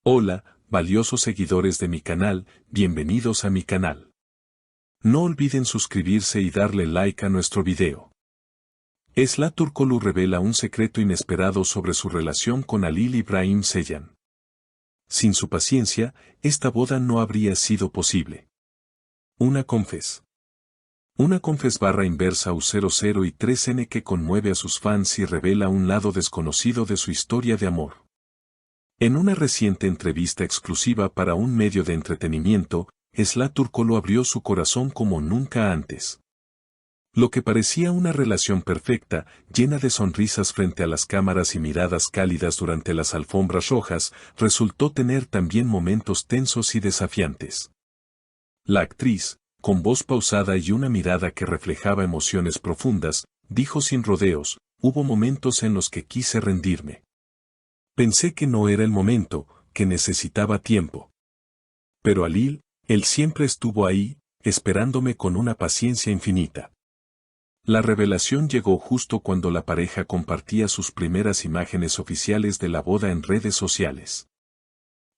Hola, valiosos seguidores de mi canal, bienvenidos a mi canal. No olviden suscribirse y darle like a nuestro video. Esla Turkoglu revela un secreto inesperado sobre su relación con Halil İbrahim Ceylan. Sin su paciencia, esta boda no habría sido posible. Una confes barra inversa U00 y 3N que conmueve a sus fans y revela un lado desconocido de su historia de amor. En una reciente entrevista exclusiva para un medio de entretenimiento, Esla Turkoglu abrió su corazón como nunca antes. Lo que parecía una relación perfecta, llena de sonrisas frente a las cámaras y miradas cálidas durante las alfombras rojas, resultó tener también momentos tensos y desafiantes. La actriz, con voz pausada y una mirada que reflejaba emociones profundas, dijo sin rodeos: «Hubo momentos en los que quise rendirme. Pensé que no era el momento, que necesitaba tiempo. Pero Halil, él siempre estuvo ahí, esperándome con una paciencia infinita». La revelación llegó justo cuando la pareja compartía sus primeras imágenes oficiales de la boda en redes sociales.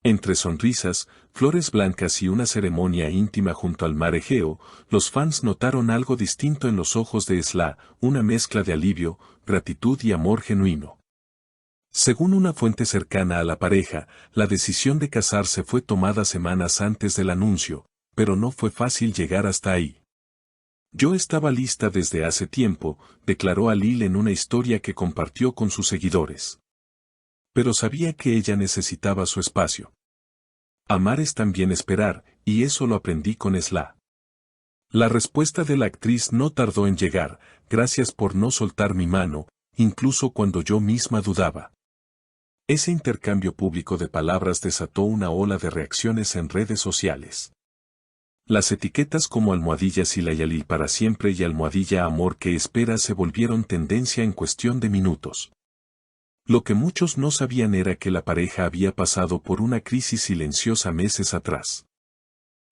Entre sonrisas, flores blancas y una ceremonia íntima junto al mar Egeo, los fans notaron algo distinto en los ojos de Esla, una mezcla de alivio, gratitud y amor genuino. Según una fuente cercana a la pareja, la decisión de casarse fue tomada semanas antes del anuncio, pero no fue fácil llegar hasta ahí. «Yo estaba lista desde hace tiempo», declaró Halil en una historia que compartió con sus seguidores. «Pero sabía que ella necesitaba su espacio. Amar es también esperar, y eso lo aprendí con Esla». La respuesta de la actriz no tardó en llegar: «Gracias por no soltar mi mano, incluso cuando yo misma dudaba». Ese intercambio público de palabras desató una ola de reacciones en redes sociales. Las etiquetas como almohadillas Halil para siempre y almohadilla amor que espera se volvieron tendencia en cuestión de minutos. Lo que muchos no sabían era que la pareja había pasado por una crisis silenciosa meses atrás.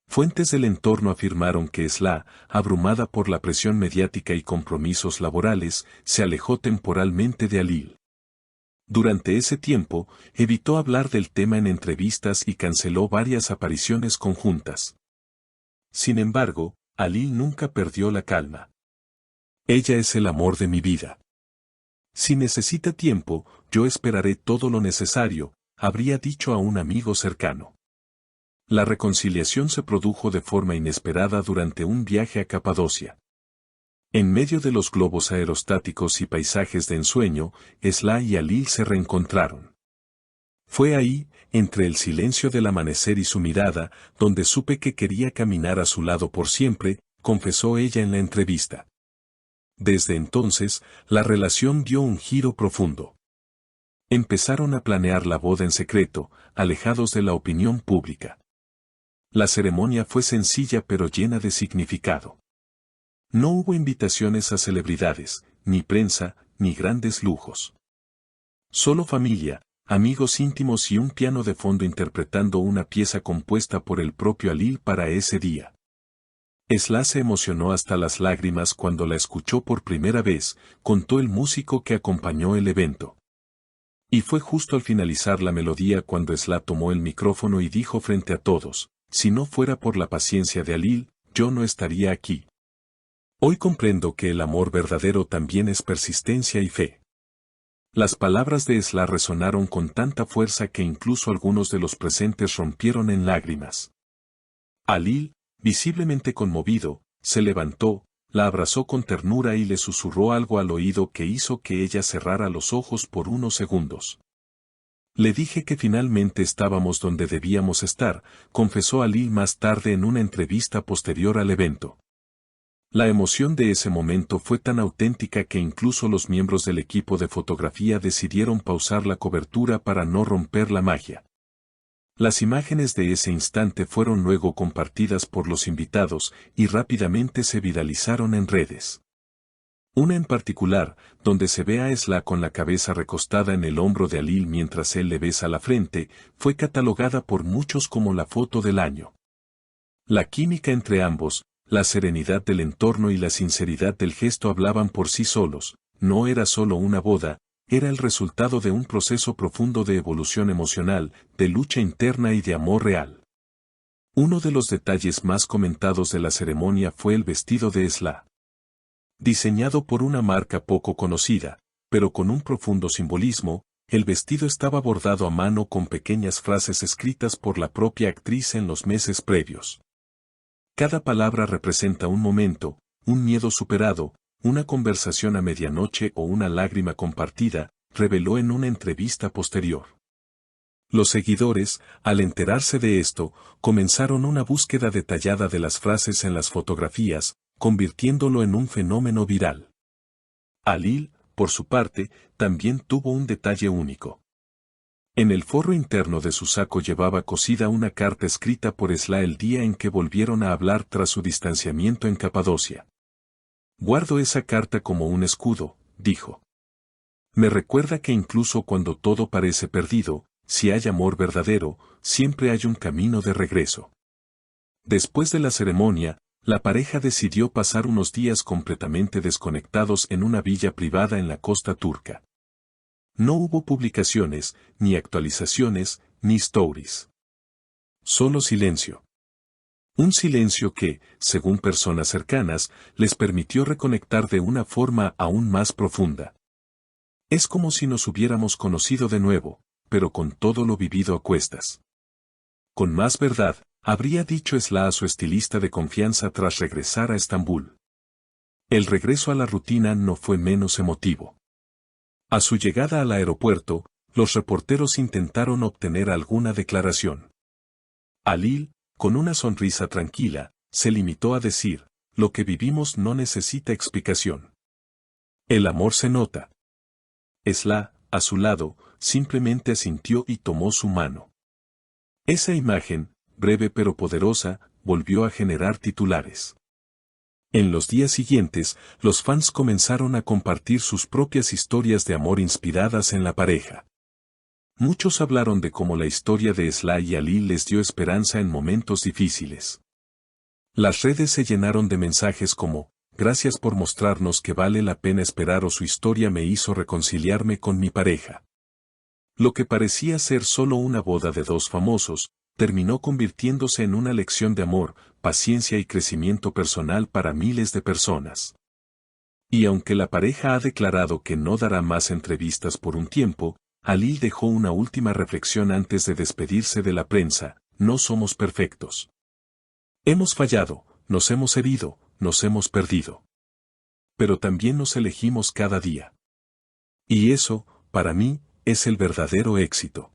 Fuentes del entorno afirmaron que Esla, abrumada por la presión mediática y compromisos laborales, se alejó temporalmente de Halil. Durante ese tiempo, evitó hablar del tema en entrevistas y canceló varias apariciones conjuntas. Sin embargo, Halil nunca perdió la calma. «Ella es el amor de mi vida. Si necesita tiempo, yo esperaré todo lo necesario», habría dicho a un amigo cercano. La reconciliación se produjo de forma inesperada durante un viaje a Capadocia. En medio de los globos aerostáticos y paisajes de ensueño, Esla y Halil se reencontraron. «Fue ahí, entre el silencio del amanecer y su mirada, donde supe que quería caminar a su lado por siempre», confesó ella en la entrevista. Desde entonces, la relación dio un giro profundo. Empezaron a planear la boda en secreto, alejados de la opinión pública. La ceremonia fue sencilla pero llena de significado. No hubo invitaciones a celebridades, ni prensa, ni grandes lujos. Solo familia, amigos íntimos y un piano de fondo interpretando una pieza compuesta por el propio Halil para ese día. Esla se emocionó hasta las lágrimas cuando la escuchó por primera vez, contó el músico que acompañó el evento. Y fue justo al finalizar la melodía cuando Esla tomó el micrófono y dijo frente a todos: «Si no fuera por la paciencia de Halil, yo no estaría aquí. Hoy comprendo que el amor verdadero también es persistencia y fe». Las palabras de Esla resonaron con tanta fuerza que incluso algunos de los presentes rompieron en lágrimas. Halil, visiblemente conmovido, se levantó, la abrazó con ternura y le susurró algo al oído que hizo que ella cerrara los ojos por unos segundos. «Le dije que finalmente estábamos donde debíamos estar», confesó Halil más tarde en una entrevista posterior al evento. La emoción de ese momento fue tan auténtica que incluso los miembros del equipo de fotografía decidieron pausar la cobertura para no romper la magia. Las imágenes de ese instante fueron luego compartidas por los invitados y rápidamente se viralizaron en redes. Una en particular, donde se ve a Esla con la cabeza recostada en el hombro de Halil mientras él le besa la frente, fue catalogada por muchos como la foto del año. La química entre ambos, la serenidad del entorno y la sinceridad del gesto hablaban por sí solos. No era solo una boda, era el resultado de un proceso profundo de evolución emocional, de lucha interna y de amor real. Uno de los detalles más comentados de la ceremonia fue el vestido de Esla. Diseñado por una marca poco conocida, pero con un profundo simbolismo, el vestido estaba bordado a mano con pequeñas frases escritas por la propia actriz en los meses previos. Cada palabra representa un momento, un miedo superado, una conversación a medianoche o una lágrima compartida, reveló en una entrevista posterior. Los seguidores, al enterarse de esto, comenzaron una búsqueda detallada de las frases en las fotografías, convirtiéndolo en un fenómeno viral. Halil, por su parte, también tuvo un detalle único. En el forro interno de su saco llevaba cosida una carta escrita por Esla el día en que volvieron a hablar tras su distanciamiento en Capadocia. «Guardo esa carta como un escudo», dijo. «Me recuerda que incluso cuando todo parece perdido, si hay amor verdadero, siempre hay un camino de regreso». Después de la ceremonia, la pareja decidió pasar unos días completamente desconectados en una villa privada en la costa turca. No hubo publicaciones, ni actualizaciones, ni stories. Solo silencio. Un silencio que, según personas cercanas, les permitió reconectar de una forma aún más profunda. Es como si nos hubiéramos conocido de nuevo, pero con todo lo vivido a cuestas. Con más verdad, habría dicho Esla a su estilista de confianza tras regresar a Estambul. El regreso a la rutina no fue menos emotivo. A su llegada al aeropuerto, los reporteros intentaron obtener alguna declaración. Halil, con una sonrisa tranquila, se limitó a decir, «Lo que vivimos no necesita explicación. El amor se nota». Esla, a su lado, simplemente asintió y tomó su mano. Esa imagen, breve pero poderosa, volvió a generar titulares. En los días siguientes, los fans comenzaron a compartir sus propias historias de amor inspiradas en la pareja. Muchos hablaron de cómo la historia de Esla y Halil les dio esperanza en momentos difíciles. Las redes se llenaron de mensajes como, «Gracias por mostrarnos que vale la pena esperar» o «Su historia me hizo reconciliarme con mi pareja». Lo que parecía ser solo una boda de dos famosos, terminó convirtiéndose en una lección de amor, paciencia y crecimiento personal para miles de personas. Y aunque la pareja ha declarado que no dará más entrevistas por un tiempo, Halil dejó una última reflexión antes de despedirse de la prensa: «No somos perfectos. Hemos fallado, nos hemos herido, nos hemos perdido. Pero también nos elegimos cada día. Y eso, para mí, es el verdadero éxito».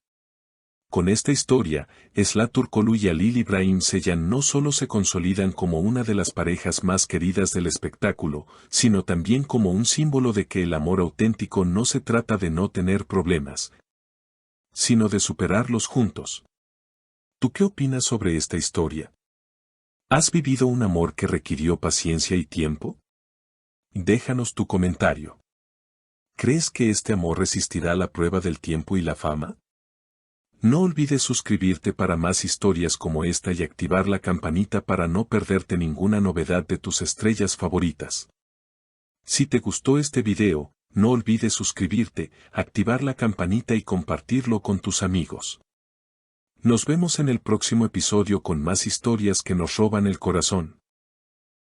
Con esta historia, Esla Turkoglu y Halil İbrahim Ceylan no solo se consolidan como una de las parejas más queridas del espectáculo, sino también como un símbolo de que el amor auténtico no se trata de no tener problemas, sino de superarlos juntos. ¿Tú qué opinas sobre esta historia? ¿Has vivido un amor que requirió paciencia y tiempo? Déjanos tu comentario. ¿Crees que este amor resistirá la prueba del tiempo y la fama? No olvides suscribirte para más historias como esta y activar la campanita para no perderte ninguna novedad de tus estrellas favoritas. Si te gustó este video, no olvides suscribirte, activar la campanita y compartirlo con tus amigos. Nos vemos en el próximo episodio con más historias que nos roban el corazón.